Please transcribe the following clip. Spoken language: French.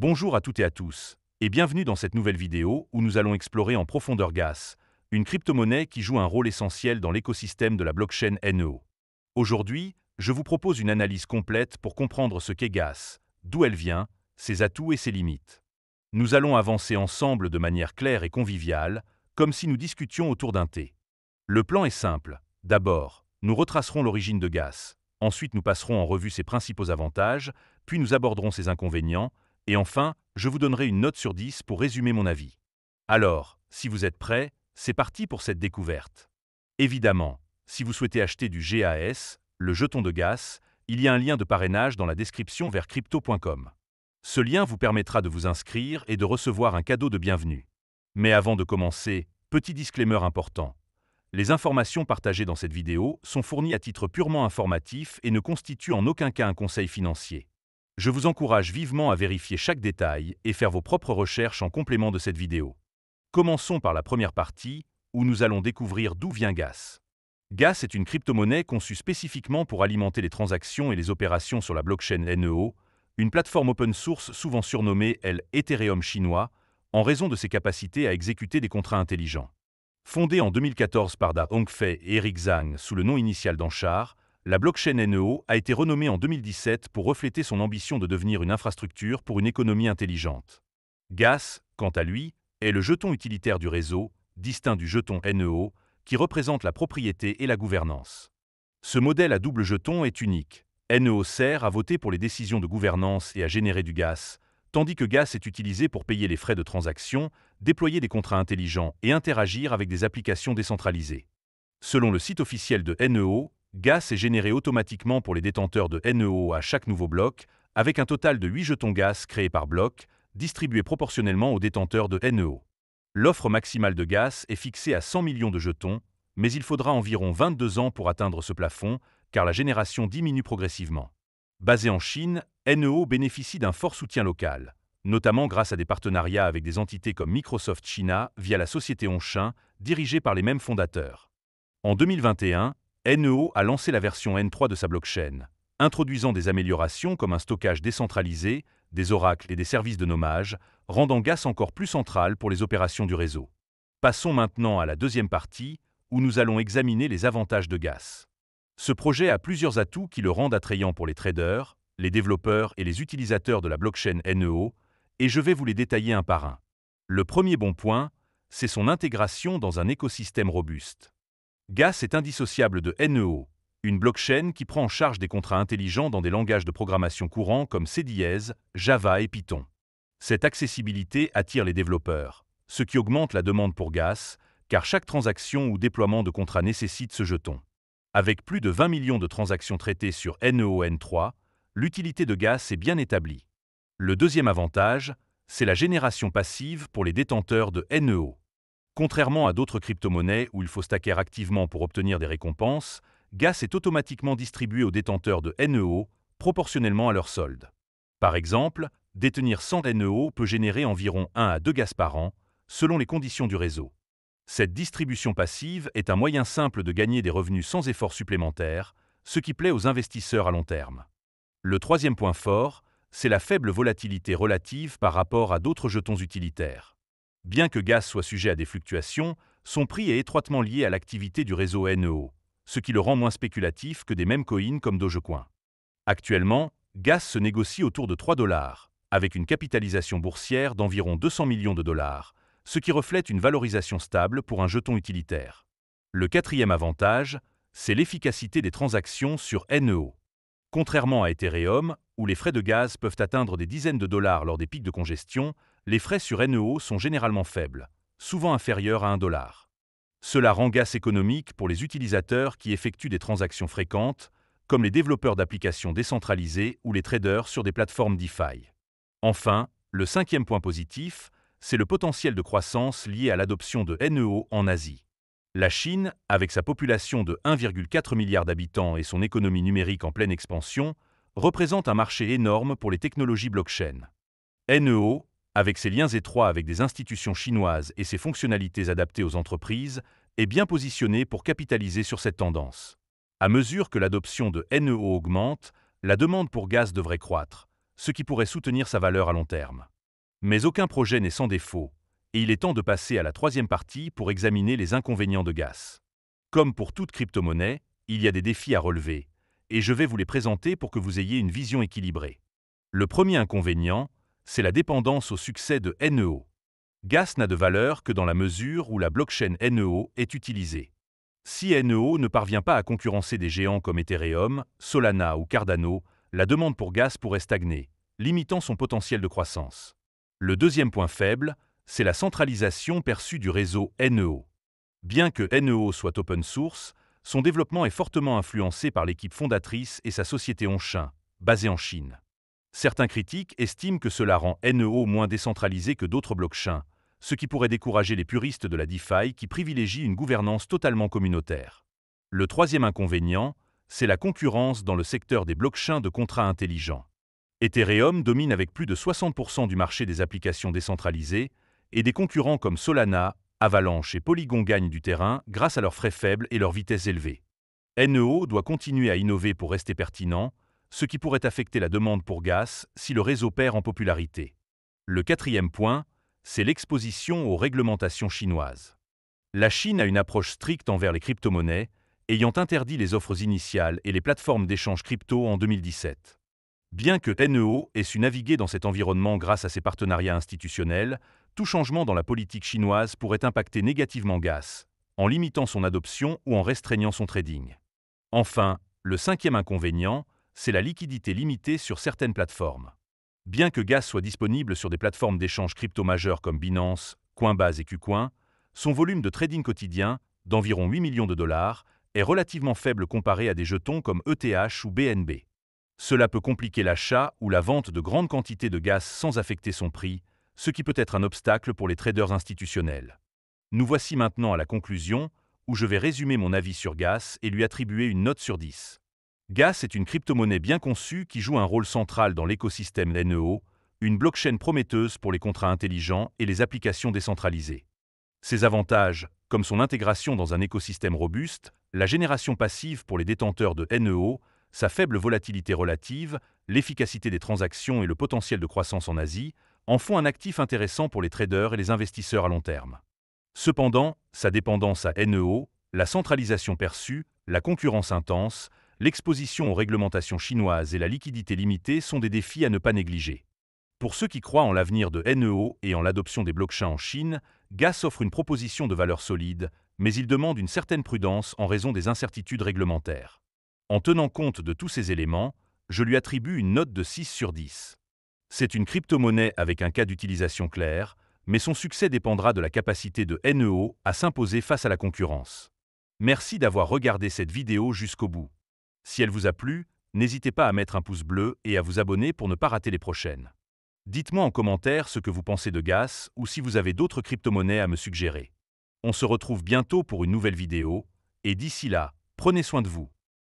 Bonjour à toutes et à tous, et bienvenue dans cette nouvelle vidéo où nous allons explorer en profondeur Gas, une crypto-monnaie qui joue un rôle essentiel dans l'écosystème de la blockchain NEO. Aujourd'hui, je vous propose une analyse complète pour comprendre ce qu'est Gas, d'où elle vient, ses atouts et ses limites. Nous allons avancer ensemble de manière claire et conviviale, comme si nous discutions autour d'un thé. Le plan est simple. D'abord, nous retracerons l'origine de Gas. Ensuite, nous passerons en revue ses principaux avantages, puis nous aborderons ses inconvénients, et enfin, je vous donnerai une note sur 10 pour résumer mon avis. Alors, si vous êtes prêts, c'est parti pour cette découverte. Évidemment, si vous souhaitez acheter du GAS, le jeton de Gas, il y a un lien de parrainage dans la description vers crypto.com. Ce lien vous permettra de vous inscrire et de recevoir un cadeau de bienvenue. Mais avant de commencer, petit disclaimer important. Les informations partagées dans cette vidéo sont fournies à titre purement informatif et ne constituent en aucun cas un conseil financier. Je vous encourage vivement à vérifier chaque détail et faire vos propres recherches en complément de cette vidéo. Commençons par la première partie, où nous allons découvrir d'où vient Gas. Gas est une crypto-monnaie conçue spécifiquement pour alimenter les transactions et les opérations sur la blockchain NEO, une plateforme open source souvent surnommée l'Ethereum chinois, en raison de ses capacités à exécuter des contrats intelligents. Fondée en 2014 par Da Hongfei et Eric Zhang sous le nom initial d'Anchar, la blockchain NEO a été renommée en 2017 pour refléter son ambition de devenir une infrastructure pour une économie intelligente. Gas, quant à lui, est le jeton utilitaire du réseau, distinct du jeton NEO, qui représente la propriété et la gouvernance. Ce modèle à double jeton est unique. NEO sert à voter pour les décisions de gouvernance et à générer du Gas, tandis que Gas est utilisé pour payer les frais de transaction, déployer des contrats intelligents et interagir avec des applications décentralisées. Selon le site officiel de NEO, Gas est généré automatiquement pour les détenteurs de NEO à chaque nouveau bloc, avec un total de 8 jetons Gas créés par bloc, distribués proportionnellement aux détenteurs de NEO. L'offre maximale de Gas est fixée à 100 millions de jetons, mais il faudra environ 22 ans pour atteindre ce plafond, car la génération diminue progressivement. Basée en Chine, NEO bénéficie d'un fort soutien local, notamment grâce à des partenariats avec des entités comme Microsoft China via la société Hongxin, dirigée par les mêmes fondateurs. En 2021, NEO a lancé la version N3 de sa blockchain, introduisant des améliorations comme un stockage décentralisé, des oracles et des services de nommage, rendant Gas encore plus central pour les opérations du réseau. Passons maintenant à la deuxième partie, où nous allons examiner les avantages de Gas. Ce projet a plusieurs atouts qui le rendent attrayant pour les traders, les développeurs et les utilisateurs de la blockchain NEO, et je vais vous les détailler un par un. Le premier bon point, c'est son intégration dans un écosystème robuste. Gas est indissociable de NEO, une blockchain qui prend en charge des contrats intelligents dans des langages de programmation courants comme C#, Java et Python. Cette accessibilité attire les développeurs, ce qui augmente la demande pour Gas, car chaque transaction ou déploiement de contrat nécessite ce jeton. Avec plus de 20 millions de transactions traitées sur NEO N3, l'utilité de Gas est bien établie. Le deuxième avantage, c'est la génération passive pour les détenteurs de NEO. Contrairement à d'autres crypto-monnaies où il faut stacker activement pour obtenir des récompenses, Gas est automatiquement distribué aux détenteurs de NEO proportionnellement à leur solde. Par exemple, détenir 100 NEO peut générer environ 1 à 2 Gas par an, selon les conditions du réseau. Cette distribution passive est un moyen simple de gagner des revenus sans effort supplémentaire, ce qui plaît aux investisseurs à long terme. Le troisième point fort, c'est la faible volatilité relative par rapport à d'autres jetons utilitaires. Bien que Gas soit sujet à des fluctuations, son prix est étroitement lié à l'activité du réseau NEO, ce qui le rend moins spéculatif que des meme coins comme Dogecoin. Actuellement, Gas se négocie autour de 3 $, avec une capitalisation boursière d'environ 200 millions de dollars, ce qui reflète une valorisation stable pour un jeton utilitaire. Le quatrième avantage, c'est l'efficacité des transactions sur NEO. Contrairement à Ethereum, où les frais de Gas peuvent atteindre des dizaines de dollars lors des pics de congestion, les frais sur NEO sont généralement faibles, souvent inférieurs à 1 $. Cela rend Gas économique pour les utilisateurs qui effectuent des transactions fréquentes, comme les développeurs d'applications décentralisées ou les traders sur des plateformes DeFi. Enfin, le cinquième point positif, c'est le potentiel de croissance lié à l'adoption de NEO en Asie. La Chine, avec sa population de 1,4 milliard d'habitants et son économie numérique en pleine expansion, représente un marché énorme pour les technologies blockchain. NEO, avec ses liens étroits avec des institutions chinoises et ses fonctionnalités adaptées aux entreprises, est bien positionné pour capitaliser sur cette tendance. À mesure que l'adoption de NEO augmente, la demande pour Gas devrait croître, ce qui pourrait soutenir sa valeur à long terme. Mais aucun projet n'est sans défaut, et il est temps de passer à la troisième partie pour examiner les inconvénients de Gas. Comme pour toute crypto-monnaie, il y a des défis à relever, et je vais vous les présenter pour que vous ayez une vision équilibrée. Le premier inconvénient, c'est la dépendance au succès de NEO. Gas n'a de valeur que dans la mesure où la blockchain NEO est utilisée. Si NEO ne parvient pas à concurrencer des géants comme Ethereum, Solana ou Cardano, la demande pour Gas pourrait stagner, limitant son potentiel de croissance. Le deuxième point faible, c'est la centralisation perçue du réseau NEO. Bien que NEO soit open source, son développement est fortement influencé par l'équipe fondatrice et sa société Hongxin, basée en Chine. Certains critiques estiment que cela rend NEO moins décentralisé que d'autres blockchains, ce qui pourrait décourager les puristes de la DeFi qui privilégient une gouvernance totalement communautaire. Le troisième inconvénient, c'est la concurrence dans le secteur des blockchains de contrats intelligents. Ethereum domine avec plus de 60% du marché des applications décentralisées, et des concurrents comme Solana, Avalanche et Polygon gagnent du terrain grâce à leurs frais faibles et leur vitesse élevée. NEO doit continuer à innover pour rester pertinent, ce qui pourrait affecter la demande pour Gas si le réseau perd en popularité. Le quatrième point, c'est l'exposition aux réglementations chinoises. La Chine a une approche stricte envers les crypto-monnaies, ayant interdit les offres initiales et les plateformes d'échange crypto en 2017. Bien que NEO ait su naviguer dans cet environnement grâce à ses partenariats institutionnels, tout changement dans la politique chinoise pourrait impacter négativement Gas, en limitant son adoption ou en restreignant son trading. Enfin, le cinquième inconvénient, c'est la liquidité limitée sur certaines plateformes. Bien que Gas soit disponible sur des plateformes d'échange crypto majeures comme Binance, Coinbase et KuCoin, son volume de trading quotidien, d'environ 8 millions de dollars, est relativement faible comparé à des jetons comme ETH ou BNB. Cela peut compliquer l'achat ou la vente de grandes quantités de Gas sans affecter son prix, ce qui peut être un obstacle pour les traders institutionnels. Nous voici maintenant à la conclusion, où je vais résumer mon avis sur Gas et lui attribuer une note sur 10. Gas est une crypto-monnaie bien conçue qui joue un rôle central dans l'écosystème NEO, une blockchain prometteuse pour les contrats intelligents et les applications décentralisées. Ses avantages, comme son intégration dans un écosystème robuste, la génération passive pour les détenteurs de NEO, sa faible volatilité relative, l'efficacité des transactions et le potentiel de croissance en Asie, en font un actif intéressant pour les traders et les investisseurs à long terme. Cependant, sa dépendance à NEO, la centralisation perçue, la concurrence intense, l'exposition aux réglementations chinoises et la liquidité limitée sont des défis à ne pas négliger. Pour ceux qui croient en l'avenir de NEO et en l'adoption des blockchains en Chine, Gas offre une proposition de valeur solide, mais il demande une certaine prudence en raison des incertitudes réglementaires. En tenant compte de tous ces éléments, je lui attribue une note de 6 sur 10. C'est une crypto-monnaie avec un cas d'utilisation clair, mais son succès dépendra de la capacité de NEO à s'imposer face à la concurrence. Merci d'avoir regardé cette vidéo jusqu'au bout. Si elle vous a plu, n'hésitez pas à mettre un pouce bleu et à vous abonner pour ne pas rater les prochaines. Dites-moi en commentaire ce que vous pensez de Gas ou si vous avez d'autres crypto-monnaies à me suggérer. On se retrouve bientôt pour une nouvelle vidéo, et d'ici là, prenez soin de vous.